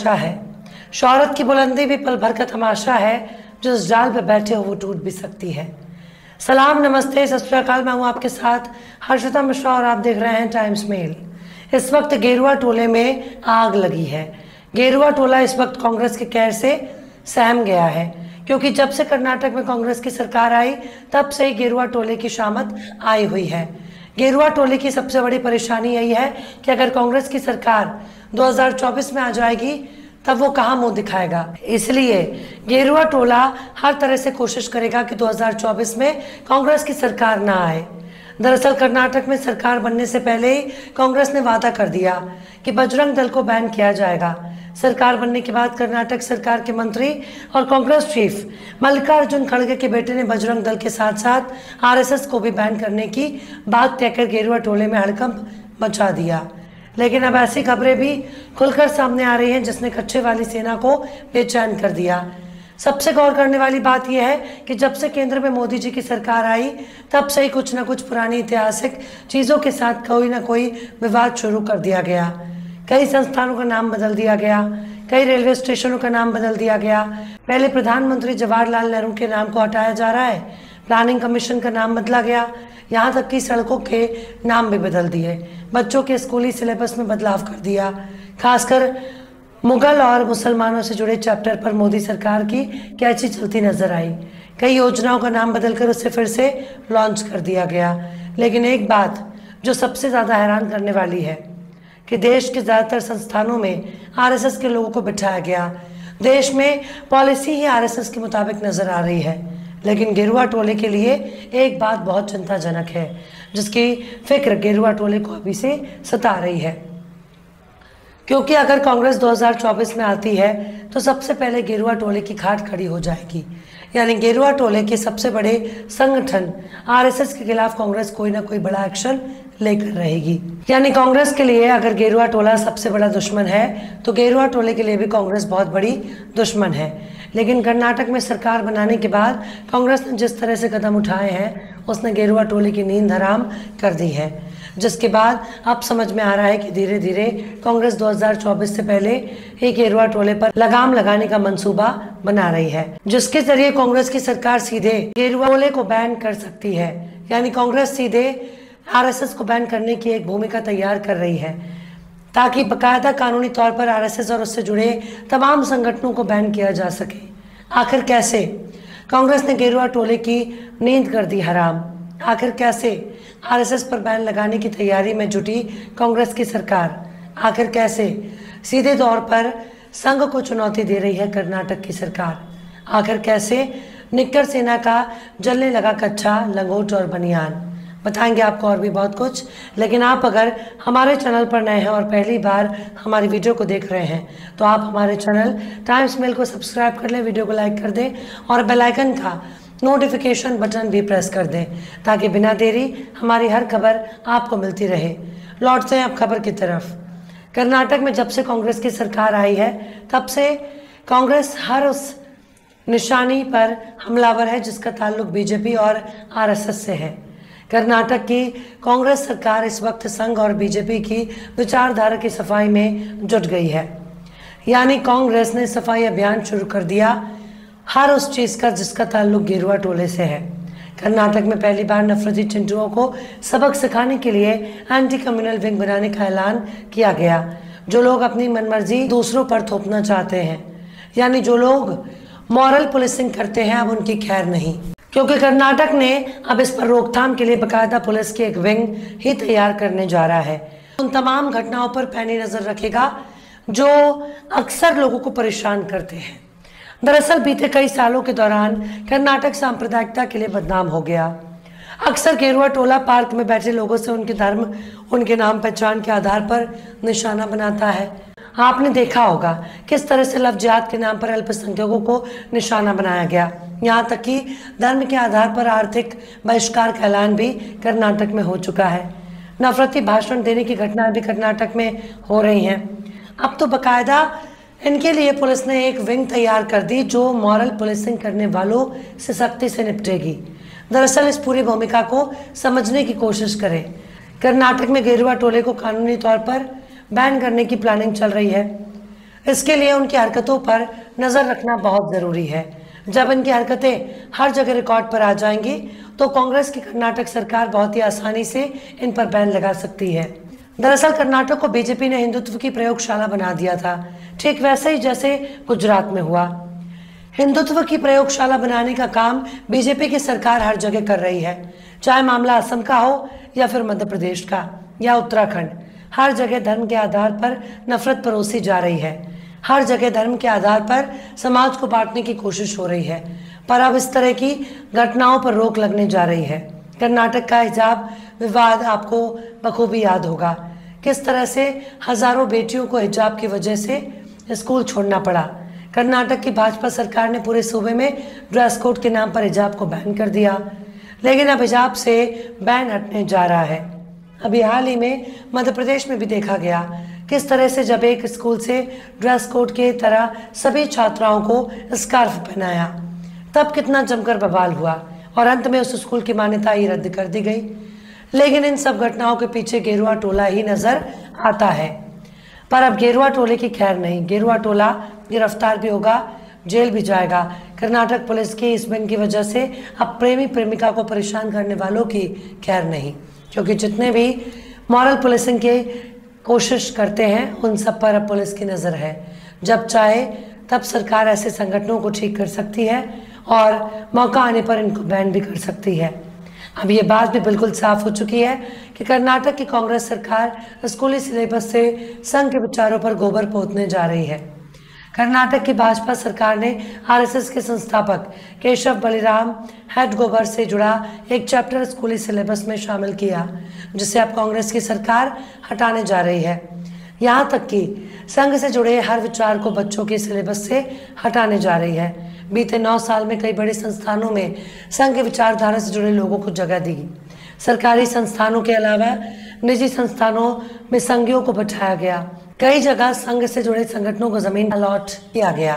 तमाशा है। शोहरत की बुलंदी भी पल भर का तमाशा है, जिस जाल पे बैठे हो वो टूट भी सकती है। सलाम, नमस्ते, सत श्री अकाल। मैं हूँ आपके साथ हर्षिता मिश्रा और आप देख रहे हैं टाइम्स मेल। इस वक्त गेरुआ टोले में आग लगी है। गेरुआ टोला इस वक्त कांग्रेस के कहर से सहम गया है, क्योंकि जब से कर्नाटक में कांग्रेस की सरकार आई तब से ही गेरुआ टोले की शामत आई हुई है। गेरुआ टोले की सबसे बड़ी परेशानी यही है कि अगर कांग्रेस की सरकार 2024 में आ जाएगी तब वो कहाँ मुंह दिखाएगा। इसलिए गेरुआ टोला हर तरह से कोशिश करेगा कि 2024 में कांग्रेस की सरकार ना आए। दरअसल कर्नाटक में सरकार बनने से पहले ही कांग्रेस ने वादा कर दिया कि बजरंग दल को बैन किया जाएगा। सरकार बनने के बाद कर्नाटक सरकार के मंत्री और कांग्रेस चीफ मल्लिकार्जुन खड़गे के बेटे ने बजरंग दल के साथ साथ आरएसएस को भी बैन करने की बात कहकर गेरुआ टोले में हड़कंप मचा दिया। लेकिन अब ऐसी खबरें भी खुलकर सामने आ रही हैं जिसने कच्चे वाली सेना को बेचैन कर दिया। सबसे गौर करने वाली बात यह है कि जब से केंद्र में मोदी जी की सरकार आई तब से ही कुछ न कुछ पुरानी ऐतिहासिक चीज़ों के साथ कोई ना कोई विवाद शुरू कर दिया गया। कई संस्थानों का नाम बदल दिया गया, कई रेलवे स्टेशनों का नाम बदल दिया गया। पहले प्रधानमंत्री जवाहरलाल नेहरू के नाम को हटाया जा रहा है, प्लानिंग कमीशन का नाम बदला गया, यहाँ तक कि सड़कों के नाम भी बदल दिए, बच्चों के स्कूली सिलेबस में बदलाव कर दिया। खासकर मुगल और मुसलमानों से जुड़े चैप्टर पर मोदी सरकार की कैची चलती नजर आई। कई योजनाओं का नाम बदलकर उसे फिर से लॉन्च कर दिया गया। लेकिन एक बात जो सबसे ज़्यादा हैरान करने वाली है कि देश के ज़्यादातर संस्थानों में आरएसएस के लोगों को बिठाया गया। देश में पॉलिसी ही आरएसएस के मुताबिक नजर आ रही है। लेकिन गेरुआ टोले के लिए एक बात बहुत चिंताजनक है, जिसकी फिक्र गेरुआ टोले को अभी से सता रही है। क्योंकि अगर कांग्रेस 2024 में आती है तो सबसे पहले गेरुआ टोले की खाट खड़ी हो जाएगी। यानी गेरुआ टोले के सबसे बड़े संगठन आरएसएस के खिलाफ कांग्रेस कोई ना कोई बड़ा एक्शन लेकर रहेगी। यानी कांग्रेस के लिए अगर गेरुआ टोला सबसे बड़ा दुश्मन है तो गेरुआ टोले के लिए भी कांग्रेस बहुत बड़ी दुश्मन है। लेकिन कर्नाटक में सरकार बनाने के बाद कांग्रेस ने जिस तरह से कदम उठाए हैं उसने गेरुआ टोले की नींद हराम कर दी है, जिसके बाद अब समझ में आ रहा है कि धीरे धीरे कांग्रेस 2024 से पहले ही गेरुआ टोले पर लगाम लगाने का मंसूबा बना रही है, जिसके जरिए कांग्रेस की सरकार सीधे गेरुआ टोले को बैन कर सकती है। यानी कांग्रेस सीधे आरएसएस को बैन करने की एक भूमिका तैयार कर रही है, ताकि बाकायदा कानूनी तौर पर आरएसएस और उससे जुड़े तमाम संगठनों को बैन किया जा सके। आखिर कैसे? कांग्रेस ने गेरुआ टोले की नींद कर दी हराम। आखिर कैसे आरएसएस पर बैन लगाने की तैयारी में जुटी कांग्रेस की सरकार? आखिर कैसे सीधे तौर पर संघ को चुनौती दे रही है कर्नाटक की सरकार? आखिर कैसे निक्कर सेना का जलने लगा कच्चा, लंगोट और बनियान? बताएंगे आपको और भी बहुत कुछ। लेकिन आप अगर हमारे चैनल पर नए हैं और पहली बार हमारी वीडियो को देख रहे हैं तो आप हमारे चैनल टाइम्स मेल को सब्सक्राइब कर लें, वीडियो को लाइक कर दें और बेल आइकन का नोटिफिकेशन बटन भी प्रेस कर दें, ताकि बिना देरी हमारी हर खबर आपको मिलती रहे। लौटते हैं अब खबर की तरफ। कर्नाटक में जब से कांग्रेस की सरकार आई है तब से कांग्रेस हर उस निशानी पर हमलावर है जिसका ताल्लुक बीजेपी और आरएसएस से है। कर्नाटक की कांग्रेस सरकार इस वक्त संघ और बीजेपी की विचारधारा की सफाई में जुट गई है। यानी कांग्रेस ने सफाई अभियान शुरू कर दिया हर उस चीज़ का जिसका ताल्लुक गेरुआ टोले से है। कर्नाटक में पहली बार नफरती चिंटुओं को सबक सिखाने के लिए एंटी कम्युनल विंग बनाने का ऐलान किया गया, जो लोग अपनी मनमर्जी दूसरों पर थोपना चाहते हैं। यानी जो लोग मॉरल पुलिसिंग करते हैं अब उनकी खैर नहीं, क्योंकि कर्नाटक ने अब इस पर रोकथाम के लिए बाकायदा पुलिस की एक विंग ही तैयार करने जा रहा है। उन तमाम घटनाओं पर पैनी नजर रखेगा जो अक्सर लोगों को परेशान करते हैं। दरअसल बीते कई सालों के दौरान कर्नाटक सांप्रदायिकता के लिए बदनाम हो गया। अक्सर गेरुआ टोला पार्क में बैठे लोगों से उनके धर्म, उनके नाम पहचान के आधार पर निशाना बनाता है। आपने देखा होगा किस तरह से लव जिहाद के नाम पर अल्पसंख्यकों को निशाना बनाया गया। यहाँ तक कि धर्म के आधार पर आर्थिक बहिष्कार का ऐलान भी कर्नाटक में हो चुका है। नफरती भाषण देने की घटनाएं भी कर्नाटक में हो रही हैं। अब तो बाकायदा इनके लिए पुलिस ने एक विंग तैयार कर दी जो मॉरल पुलिसिंग करने वालों से सख्ती से निपटेगी। दरअसल इस पूरी भूमिका को समझने की कोशिश करें। कर्नाटक में गेरुआ टोले को कानूनी तौर पर बैन करने की प्लानिंग चल रही है। इसके लिए उनकी हरकतों पर नज़र रखना बहुत ज़रूरी है। जब इनकी हरकतें हर जगह रिकॉर्ड पर आ जाएंगी तो कांग्रेस की कर्नाटक सरकार बहुत ही आसानी से इन पर बैन लगा सकती है। दरअसल कर्नाटक को बीजेपी ने हिंदुत्व की प्रयोगशाला बना दिया था, ठीक वैसे ही जैसे गुजरात में हुआ। हिंदुत्व की प्रयोगशाला बनाने का काम बीजेपी की सरकार हर जगह कर रही है, चाहे मामला असम का हो या फिर मध्य प्रदेश का या उत्तराखंड। हर जगह धर्म के आधार पर नफरत परोसी जा रही है, हर जगह धर्म के आधार पर समाज को बांटने की कोशिश हो रही है। पर अब इस तरह की घटनाओं पर रोक लगने जा रही है। कर्नाटक का हिजाब विवाद आपको बखूबी याद होगा, किस तरह से हजारों बेटियों को हिजाब की वजह से स्कूल छोड़ना पड़ा। कर्नाटक की भाजपा सरकार ने पूरे सूबे में ड्रेस कोड के नाम पर हिजाब को बैन कर दिया, लेकिन अब हिजाब से बैन हटने जा रहा है। अभी हाल ही में मध्य प्रदेश में भी देखा गया किस तरह से जब एक स्कूल से ड्रेस कोड के तरह सभी छात्राओं को स्कार्फ पहनाया, तब कितना जमकर बवाल हुआ और अंत में उस स्कूल की मान्यता ही रद्द कर दी गई। लेकिन इन सब घटनाओं के पीछे गेरुआ टोला ही नजर आता है। पर अब गेरुआ टोले की खैर नहीं, गेरुआ टोला गिरफ्तार भी होगा, जेल भी जाएगा। कर्नाटक पुलिस की इस बैन की वजह से अब प्रेमी प्रेमिका को परेशान करने वालों की खैर नहीं, क्योंकि जितने भी मॉरल पुलिसिंग के कोशिश करते हैं उन सब पर अब पुलिस की नज़र है। जब चाहे तब सरकार ऐसे संगठनों को ठीक कर सकती है और मौका आने पर इनको बैन भी कर सकती है। अब ये बात भी बिल्कुल साफ हो चुकी है कि कर्नाटक की कांग्रेस सरकार स्कूली सिलेबस से संघ के विचारों पर गोबर पोतने जा रही है। कर्नाटक की भाजपा सरकार ने आरएसएस के संस्थापक केशव बलिराम हेडगोबर से जुड़ा एक चैप्टर स्कूली सिलेबस में शामिल किया, जिसे अब कांग्रेस की सरकार हटाने जा रही है। यहाँ तक कि संघ से जुड़े हर विचार को बच्चों के सिलेबस से हटाने जा रही है। बीते 9 साल में कई बड़े संस्थानों में संघ की विचारधारा से जुड़े लोगों को जगह दी। सरकारी संस्थानों के अलावा निजी संस्थानों में संघियों को बैठाया गया। कई जगह संघ से जुड़े संगठनों को जमीन अलॉट किया गया।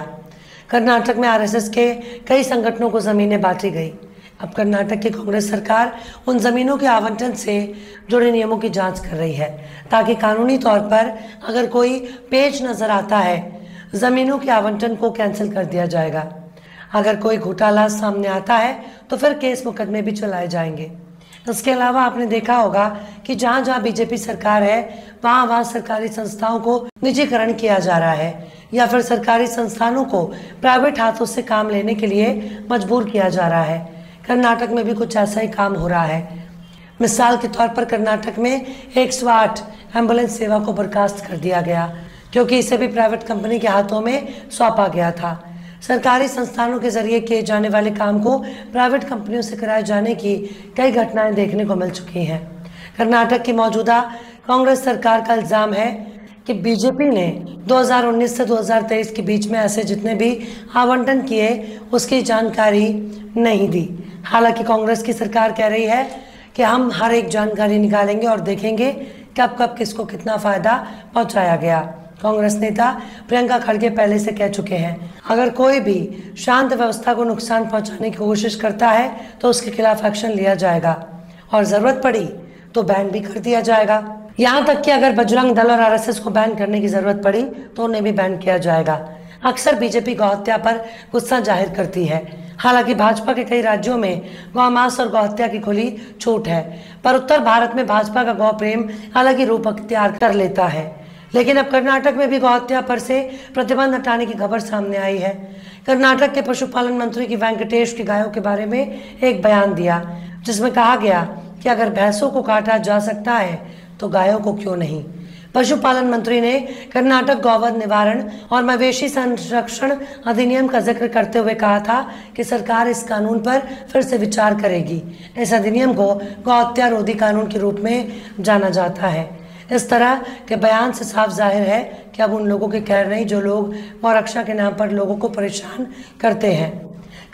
कर्नाटक में आरएसएस के कई संगठनों को जमीनें बांटी गई। अब कर्नाटक की कांग्रेस सरकार उन जमीनों के आवंटन से जुड़े नियमों की जांच कर रही है, ताकि कानूनी तौर पर अगर कोई पेच नजर आता है, जमीनों के आवंटन को कैंसिल कर दिया जाएगा। अगर कोई घोटाला सामने आता है तो फिर केस मुकदमे भी चलाए जाएंगे। इसके अलावा आपने देखा होगा कि जहां जहां बीजेपी सरकार है वहां वहां सरकारी संस्थाओं को निजीकरण किया जा रहा है या फिर सरकारी संस्थानों को प्राइवेट हाथों से काम लेने के लिए मजबूर किया जा रहा है। कर्नाटक में भी कुछ ऐसा ही काम हो रहा है। मिसाल के तौर पर कर्नाटक में 108 एम्बुलेंस सेवा को बर्खास्त कर दिया गया, क्योंकि इसे भी प्राइवेट कंपनी के हाथों में सौंपा गया था। सरकारी संस्थानों के जरिए किए जाने वाले काम को प्राइवेट कंपनियों से कराए जाने की कई घटनाएं देखने को मिल चुकी हैं। कर्नाटक की मौजूदा कांग्रेस सरकार का इल्जाम है कि बीजेपी ने 2019 से 2023 के बीच में ऐसे जितने भी आवंटन किए उसकी जानकारी नहीं दी। हालांकि कांग्रेस की सरकार कह रही है कि हम हर एक जानकारी निकालेंगे और देखेंगे कब कब किसको कितना फायदा पहुंचाया गया। कांग्रेस नेता प्रियंका खड़गे पहले से कह चुके हैं, अगर कोई भी शांत व्यवस्था को नुकसान पहुंचाने की कोशिश करता है तो उसके खिलाफ एक्शन लिया जाएगा और जरूरत पड़ी तो बैन भी कर दिया जाएगा। यहाँ तक कि अगर बजरंग दल और आरएसएस को बैन करने की जरूरत पड़ी तो उन्हें भी बैन किया जाएगा। अक्सर बीजेपी गौ हत्या पर गुस्सा जाहिर करती है। हालांकि भाजपा के कई राज्यों में गौमांस और गौ हत्या की खुली छूट है, पर उत्तर भारत में भाजपा का गौ प्रेम अलग ही रूप अख्तियार कर लेता है। लेकिन अब कर्नाटक में भी गौ हत्या पर से प्रतिबंध हटाने की खबर सामने आई है। कर्नाटक के पशुपालन मंत्री की वेंकटेश की गायों के बारे में एक बयान दिया, जिसमें कहा गया कि अगर भैंसों को काटा जा सकता है तो गायों को क्यों नहीं। पशुपालन मंत्री ने कर्नाटक गौवध निवारण और मवेशी संरक्षण अधिनियम का जिक्र करते हुए कहा था कि सरकार इस कानून पर फिर से विचार करेगी। इस अधिनियम को गौ हत्या रोधी कानून के रूप में जाना जाता है। इस तरह के बयान से साफ जाहिर है कि अब उन लोगों की खैर नहीं जो लोग गौरक्षा के नाम पर लोगों को परेशान करते हैं।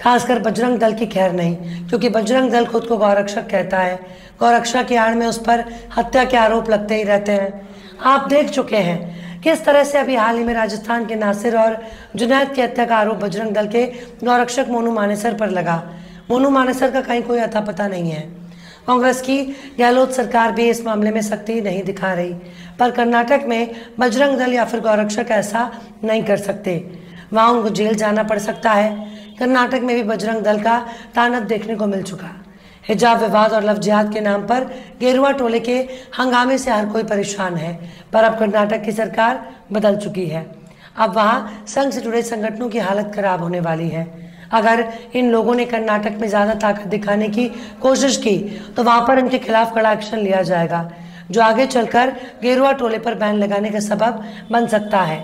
खासकर बजरंग दल की खैर नहीं, क्योंकि बजरंग दल खुद को गौरक्षक कहता है। गौरक्षा की आड़ में उस पर हत्या के आरोप लगते ही रहते हैं। आप देख चुके हैं किस तरह से अभी हाल ही में राजस्थान के नासिर और जुनैद की हत्या का आरोप बजरंग दल के गौरक्षक मोनू मानेसर पर लगा। मोनू मानेसर का कहीं कोई अता पता नहीं है। कांग्रेस की गहलोत सरकार भी इस मामले में सख्ती नहीं दिखा रही, पर कर्नाटक में बजरंग दल या फिर गौरक्षक ऐसा नहीं कर सकते। वहां उनको जेल जाना पड़ सकता है। कर्नाटक में भी बजरंग दल का तांडव देखने को मिल चुका। हिजाब विवाद और लव जिहाद के नाम पर गेरुआ टोले के हंगामे से हर कोई परेशान है, पर अब कर्नाटक की सरकार बदल चुकी है। अब वहां संघ से जुड़े संगठनों की हालत खराब होने वाली है। अगर इन लोगों ने कर्नाटक में ज्यादा ताकत दिखाने की कोशिश की तो वहां पर इनके खिलाफ कड़ा एक्शन लिया जाएगा, जो आगे चलकर गेरुआ टोले पर बैन लगाने का सबब बन सकता है।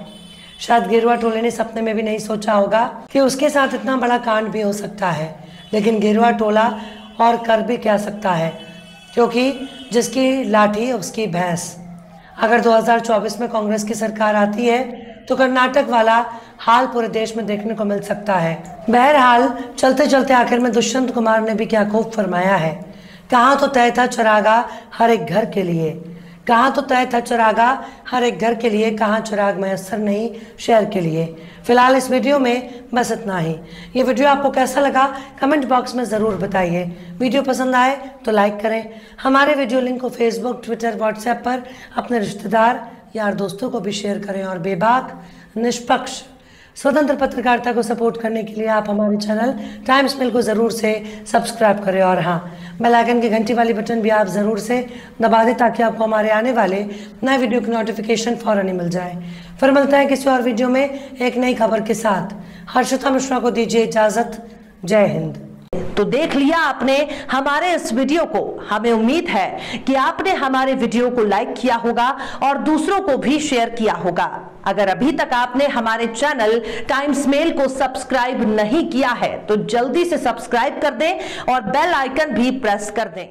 शायद गेरुआ टोले ने सपने में भी नहीं सोचा होगा कि उसके साथ इतना बड़ा कांड भी हो सकता है, लेकिन गेरुआ टोला और कर भी क्या सकता है, क्योंकि जिसकी लाठी उसकी भैंस। अगर 2024 में कांग्रेस की सरकार आती है तो कर्नाटक वाला हाल पूरे देश में देखने को मिल सकता है। बहरहाल चलते चलते आखिर में दुष्यंत कुमार ने भी क्या खूब फरमाया है। कहाँ तो तय था चरागा हर एक घर के लिए, कहाँ तो तय था चरागा हर एक घर के लिए, कहाँ चिराग मैसर नहीं शहर के लिए। फिलहाल इस वीडियो में बस इतना ही। ये वीडियो आपको कैसा लगा कमेंट बॉक्स में ज़रूर बताइए। वीडियो पसंद आए तो लाइक करें। हमारे वीडियो लिंक को फेसबुक, ट्विटर, व्हाट्सएप पर अपने रिश्तेदार यार दोस्तों को भी शेयर करें और बेबाक, निष्पक्ष, स्वतंत्र पत्रकारिता को सपोर्ट करने के लिए आप हमारे चैनल टाइम्स मेल को ज़रूर से सब्सक्राइब करें और हाँ, बेल आइकन की घंटी वाली बटन भी आप ज़रूर से दबा दें ताकि आपको हमारे आने वाले नए वीडियो की नोटिफिकेशन फौरन ही मिल जाए। फिर मिलते हैं किसी और वीडियो में एक नई खबर के साथ। हर्षिता मिश्रा को दीजिए इजाज़त। जय हिंद। तो देख लिया आपने हमारे इस वीडियो को। हमें उम्मीद है कि आपने हमारे वीडियो को लाइक किया होगा और दूसरों को भी शेयर किया होगा। अगर अभी तक आपने हमारे चैनल टाइम्स मेल को सब्सक्राइब नहीं किया है तो जल्दी से सब्सक्राइब कर दें और बेल आइकन भी प्रेस कर दें।